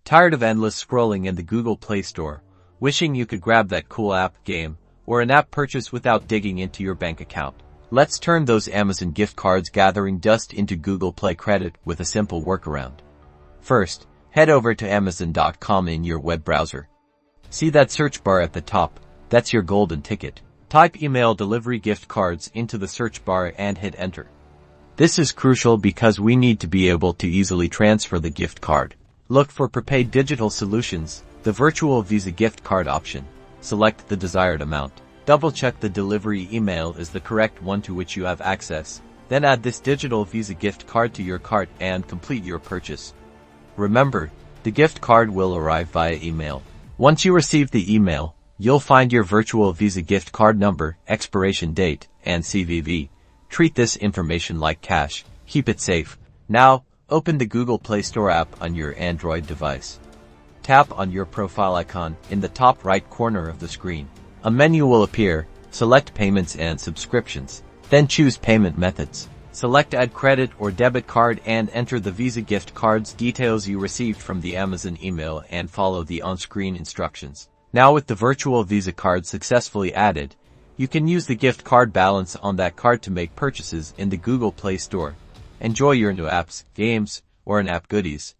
Tired of endless scrolling in the Google Play Store, wishing you could grab that cool app, game, or an app purchase without digging into your bank account? Let's turn those Amazon gift cards gathering dust into Google Play credit with a simple workaround. First, head over to Amazon.com in your web browser. See that search bar at the top? That's your golden ticket. Type email delivery gift cards into the search bar and hit enter. This is crucial because we need to be able to easily transfer the gift card. Look for prepaid digital solutions, the virtual Visa gift card option. Select the desired amount. Double-check the delivery email is the correct one to which you have access. Then add this digital Visa gift card to your cart and complete your purchase. Remember, the gift card will arrive via email. Once you receive the email, you'll find your virtual Visa gift card number, expiration date, and CVV. Treat this information like cash. Keep it safe. Now, open the Google Play Store app on your Android device. Tap on your profile icon in the top right corner of the screen. A menu will appear. Select Payments and Subscriptions. Then choose Payment Methods. Select Add Credit or Debit Card and enter the Visa gift card's details you received from the Amazon email and follow the on-screen instructions. Now with the virtual Visa card successfully added, you can use the gift card balance on that card to make purchases in the Google Play Store. Enjoy your new apps, games, or in-app goodies.